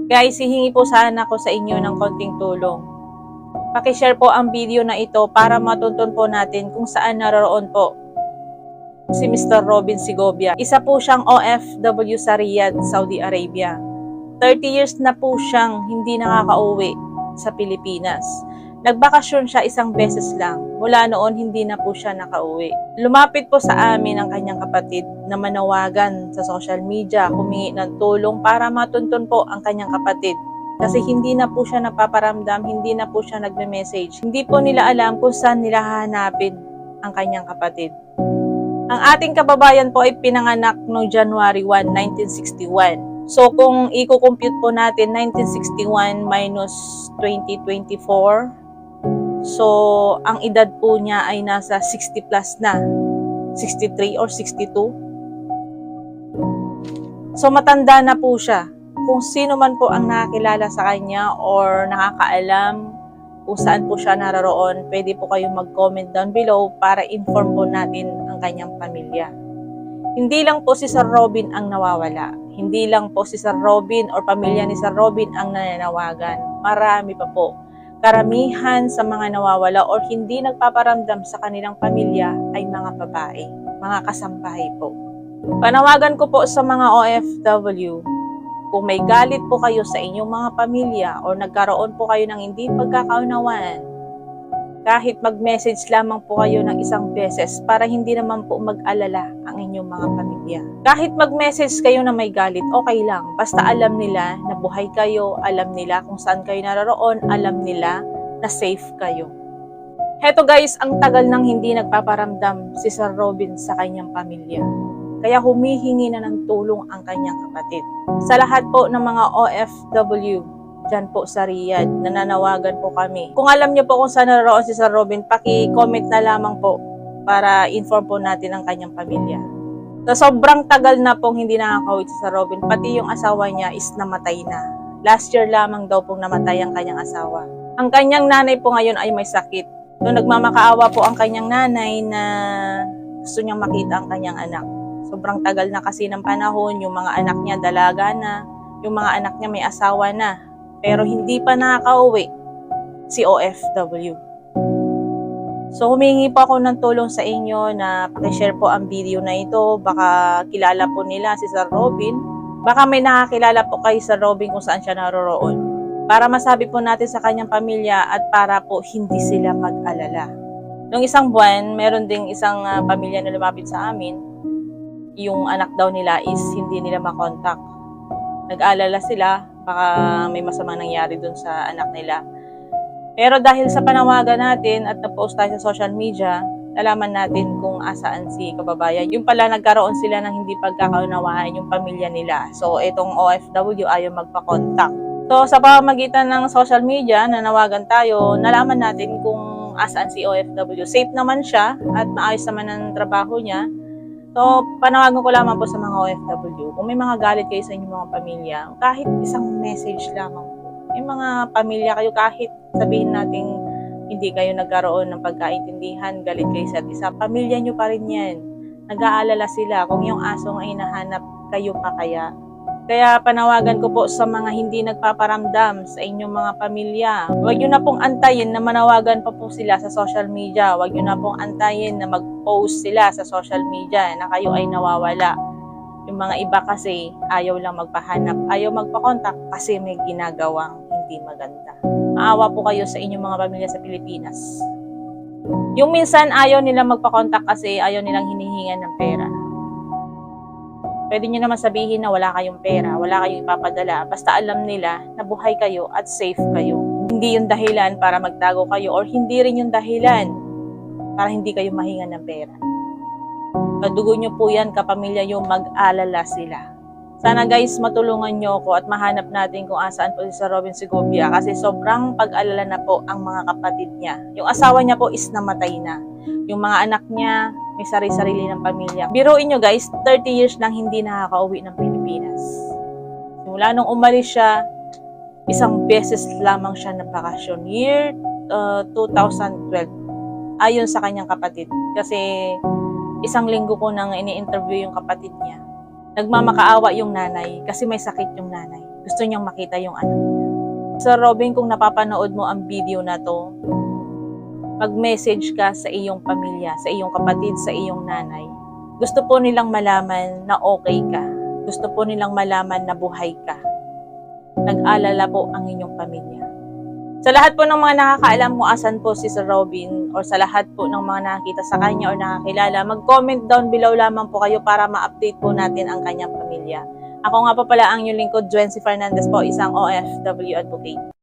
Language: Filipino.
Guys, hihingi po sana ako sa inyo ng konting tulong. Paki-share po ang video na ito para matuntun po natin kung saan naroroon po si Mr. Robin Segovia. Isa po siyang OFW sa Riyadh, Saudi Arabia. 30 years na po siyang hindi nakakauwi sa Pilipinas. Nagbakasyon siya isang beses lang. Mula noon, hindi na po siya nakauwi. Lumapit po sa amin ang kanyang kapatid na manawagan sa social media, humingi ng tulong para matuntun po ang kanyang kapatid. Kasi hindi na po siya napaparamdam, hindi na po siya nagme-message. Hindi po nila alam kung saan nila hahanapin ang kanyang kapatid. Ang ating kababayan po ay pinanganak noong January 1, 1961. So kung i-compute po natin 1961 minus 2024, so ang edad po niya ay nasa 60 plus na, 63 or 62. So matanda na po siya. Kung sino man po ang nakakilala sa kanya or nakakaalam kung saan po siya naroroon, pwede po kayong mag-comment down below para inform po natin ang kanyang pamilya. Hindi lang po si Sir Robin ang nawawala. Hindi lang po si Sir Robin or pamilya ni Sir Robin ang nananawagan. Marami pa po. Karamihan sa mga nawawala or hindi nagpaparamdam sa kanilang pamilya ay mga babae, mga kasambahay po. Panawagan ko po sa mga OFW, kung may galit po kayo sa inyong mga pamilya o nagkaroon po kayo ng hindi pagkakaunawaan, kahit mag-message lamang po kayo ng isang beses para hindi naman po mag-alala ang inyong mga pamilya. Kahit mag-message kayo na may galit, okay lang. Basta alam nila na buhay kayo, alam nila kung saan kayo naroroon, alam nila na safe kayo. Heto guys, ang tagal nang hindi nagpaparamdam si Sir Robin sa kanyang pamilya. Kaya humihingi na ng tulong ang kanyang kapatid. Sa lahat po ng mga OFW dyan po sa Riyadh, nananawagan po kami. Kung alam niyo po kung saan naroon si Sir Robin, paki-comment na lamang po para inform po natin ang kanyang pamilya. So, sobrang tagal na pong hindi nakakauwi si Sir Robin, pati yung asawa niya is namatay na. Last year lamang daw pong namatay ang kanyang asawa. Ang kanyang nanay po ngayon ay may sakit. So, nagmamakaawa po ang kanyang nanay na gusto niyang makita ang kanyang anak. Sobrang tagal na kasi ng panahon, yung mga anak niya dalaga na, yung mga anak niya may asawa na. Pero hindi pa nakakauwi si OFW. So humingi po ako ng tulong sa inyo na pakishare po ang video na ito. Baka kilala po nila si Sir Robin. Baka may nakakilala po kay Sir Robin kung saan siya naroroon. Para masabi po natin sa kanyang pamilya at para po hindi sila mag-alala. Noong isang buwan, meron ding isang pamilya na lumapit sa amin. Yung anak daw nila is hindi nila makontak. Nag-alala sila, baka may masamang nangyari dun sa anak nila. Pero dahil sa panawagan natin at na-post tayo sa social media, nalaman natin kung asaan si kababayan. Yung pala nagkaroon sila ng hindi pagkakaunawaan yung pamilya nila. So itong OFW ayaw magpa-contact. So sa pamamagitan ng social media, nanawagan tayo, nalaman natin kung asaan si OFW. Safe naman siya at maayos naman ang trabaho niya. So, panawagan ko lamang po sa mga OFW, kung may mga galit kayo sa inyong mga pamilya, kahit isang message lamang po. May mga pamilya kayo, kahit sabihin natin hindi kayo nagkaroon ng pagkaintindihan, galit kayo sa isa, pamilya nyo pa rin yan. Nag-aalala sila kung yung asong ay hinahanap, kayo pa kaya. Kaya panawagan ko po sa mga hindi nagpaparamdam sa inyong mga pamilya. Huwag nyo na pong antayin na manawagan pa po sila sa social media. Huwag nyo na pong antayin na mag-post sila sa social media na kayo ay nawawala. Yung mga iba kasi ayaw lang magpahanap, ayaw magpakontak kasi may ginagawang hindi maganda. Maawa po kayo sa inyong mga pamilya sa Pilipinas. Yung minsan ayaw nilang magpakontak kasi ayaw nilang hinihingan ng pera. Pwede nyo naman sabihin na wala kayong pera, wala kayong ipapadala, basta alam nila na buhay kayo at safe kayo. Hindi yung dahilan para magtago kayo or hindi rin yung dahilan para hindi kayo mahingan ng pera. Kadugo nyo po yan, kapamilya yung mag-alala sila. Sana guys, matulungan nyo ako at mahanap natin kung asaan po si Sir Robin Segovia kasi sobrang pag-alala na po ang mga kapatid niya. Yung asawa niya po is namatay na. Yung mga anak niya, may sarili-sarili ng pamilya. Biruin nyo guys, 30 years nang hindi nakakauwi ng Pilipinas. Simula nung umalis siya, isang beses lamang siya na bakasyon. Year 2012. Ayon sa kanyang kapatid. Kasi isang linggo ko nang ini-interview yung kapatid niya. Nagmamakaawa yung nanay kasi may sakit yung nanay. gusto niyang makita yung anak niya. Sir Robin, kung napapanood mo ang video na to, mag-message ka sa iyong pamilya, sa iyong kapatid, sa iyong nanay. Gusto po nilang malaman na okay ka. Gusto po nilang malaman na buhay ka. Nag-alala po ang inyong pamilya. Sa lahat po ng mga nakakaalam kung asan po si Sir Robin or sa lahat po ng mga nakakita sa kanya or nakakilala, mag-comment down below lamang po kayo para ma-update po natin ang kanyang pamilya. Ako nga po pala ang inyong lingkod, Juency Fernandez po, isang OFW advocate.